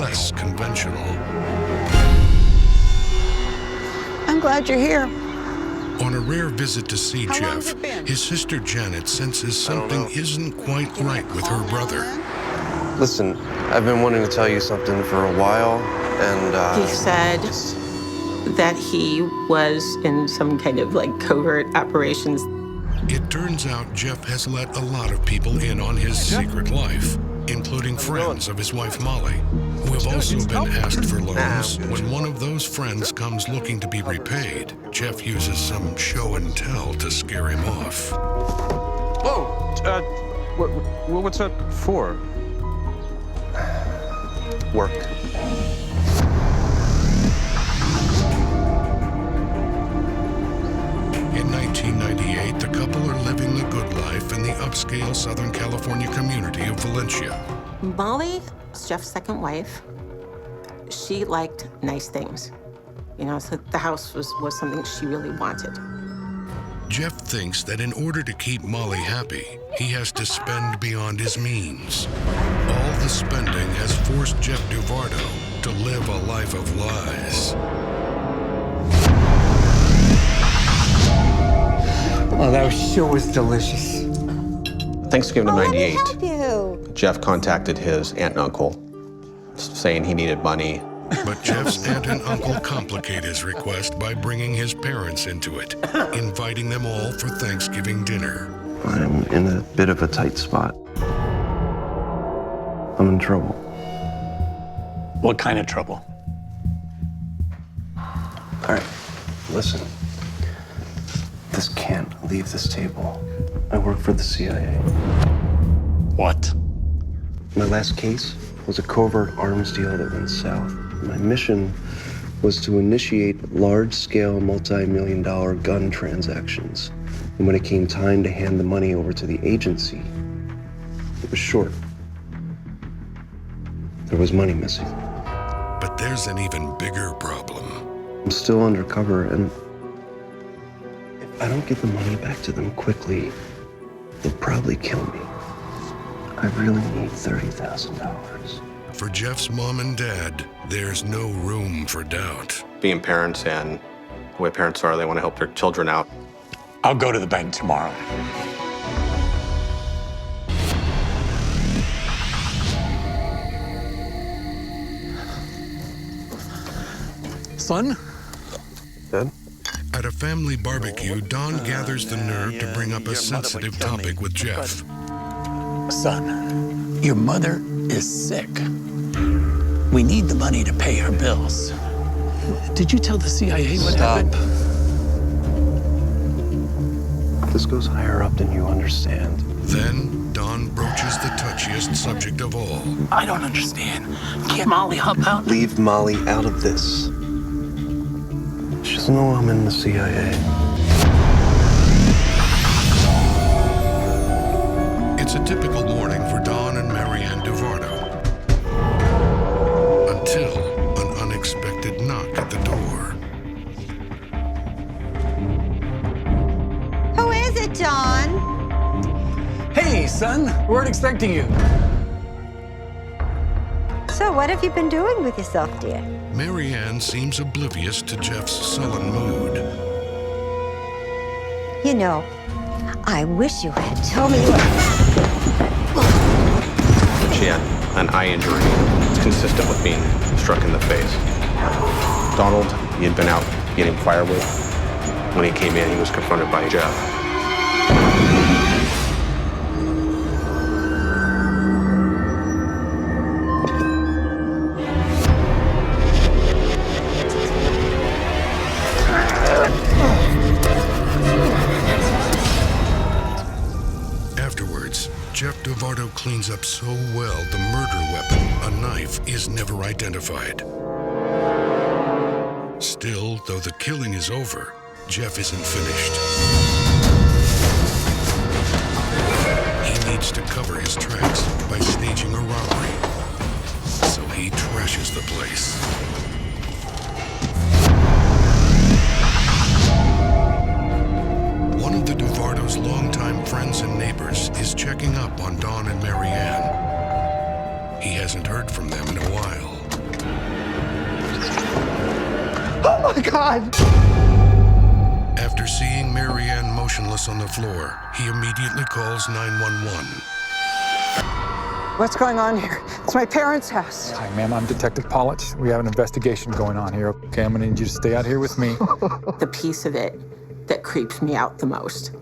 less conventional. I'm glad you're here. On a rare visit to see How long's Jeff, it been? his sister Janet senses something isn't quite right with her brother. Listen, I've been wanting to tell you something for a while, and He said that he was in some kind of like covert operations. It turns out Jeff has let a lot of people in on his secret life, including friends of his wife Molly, who have also been asked for loans. When one of those friends comes looking to be repaid, Jeff uses some show and tell to scare him off. Whoa, what's that for? work. In 1998, the couple are living the good life in the upscale Southern California community of Valencia. Molly, Jeff's second wife, she liked nice things. You know, so the house was something she really wanted. Jeff thinks that in order to keep Molly happy, he has to spend beyond his means. All the spending has forced Jeff Duvardo to live a life of lies. Oh, that sure was delicious. Thanksgiving of '98, Help you. Jeff contacted his aunt and uncle, saying he needed money. But Jeff's aunt and uncle complicate his request by bringing his parents into it, inviting them all for Thanksgiving dinner. I'm in a bit of a tight spot. I'm in trouble. What kind of trouble? All right, listen. This can't leave this table. I work for the CIA. What? My last case was a covert arms deal that went south. My mission was to initiate large-scale, multi-million-dollar gun transactions. And when it came time to hand the money over to the agency, it was short. There was money missing. But there's an even bigger problem. I'm still undercover, and if I don't get the money back to them quickly, they'll probably kill me. I really need $30,000. For Jeff's mom and dad, there's no room for doubt. Being parents and the way parents are, they want to help their children out. I'll go to the bank tomorrow. Son? Dad? At a family barbecue, Don gathers the nerve to bring up a sensitive topic with Jeff. Son, your mother is sick. We need the money to pay her bills. Did you tell the CIA what happened? This goes higher up than you understand. Then, Don broaches the touchiest subject of all. I don't understand. Can't Molly help out? Leave Molly out of this. She doesn't know I'm in the CIA. It's a typical morning for Don and Marianne Duvardo. Until an unexpected knock at the door. Who is it, John? Hey, son, weren't expecting you. So what have you been doing with yourself, dear? Marianne seems oblivious to Jeff's sullen mood. You know, I wish you had told me She had an eye injury. It's consistent with being struck in the face. Donald, he had been out getting firewood. When he came in, he was confronted by Jeff. Afterwards, Jeff Duvardo cleans up so well the murder weapon, a knife, is never identified. Still, though the killing is over, Jeff isn't finished. He needs to cover his tracks by staging a robbery. So he trashes the place. One of the Duvardo's longtime friends and neighbors is checking up on Don and Marianne. He hasn't heard from them in a while. Oh my God! After seeing Marianne motionless on the floor, he immediately calls 911. What's going on here? It's my parents' house. Hi, ma'am. I'm Detective Pollich. We have an investigation going on here. Okay, I'm gonna need you to stay out here with me. The piece of it that creeps me out the most,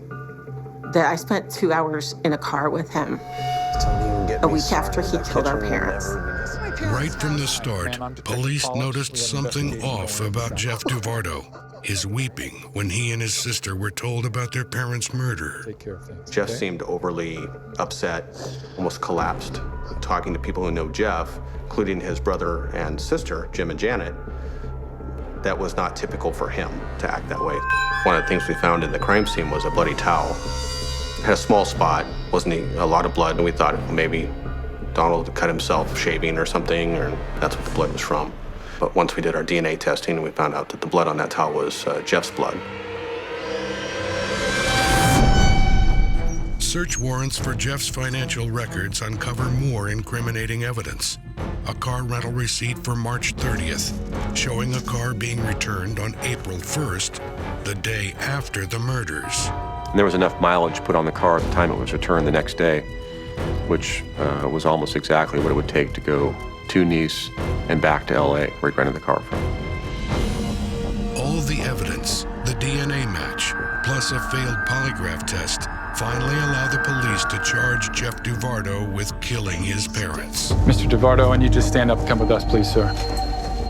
that I spent 2 hours in a car with him a week after he killed our parents. Right from the start, police noticed something off about Jeff Duvardo. His weeping when he and his sister were told about their parents' murder. Take care of things. Jeff okay? seemed overly upset, almost collapsed. Talking to people who know Jeff, including his brother and sister, Jim and Janet, that was not typical for him to act that way. One of the things we found in the crime scene was a bloody towel. It had a small spot, wasn't a lot of blood, and we thought maybe Donald cut himself shaving or something, or that's what the blood was from. But once we did our DNA testing, we found out that the blood on that towel was Jeff's blood. Search warrants for Jeff's financial records uncover more incriminating evidence. A car rental receipt for March 30th, showing a car being returned on April 1st, the day after the murders. And there was enough mileage put on the car at the time it was returned the next day, which was almost exactly what it would take to go to Nice and back to LA, where he rented the car from. All the evidence, the DNA match, plus a failed polygraph test, finally allow the police to charge Jeff Duvardo with killing his parents. Mr. Duvardo, and you just stand up and come with us, please, sir.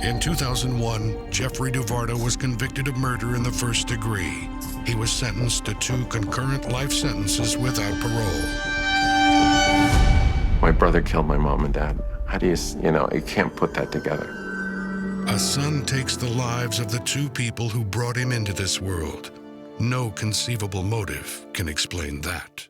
In 2001, Jeffrey Duvardo was convicted of murder in the first degree. He was sentenced to 2 concurrent life sentences without parole. My brother killed my mom and dad. How do you can't put that together. A son takes the lives of the 2 people who brought him into this world. No conceivable motive can explain that.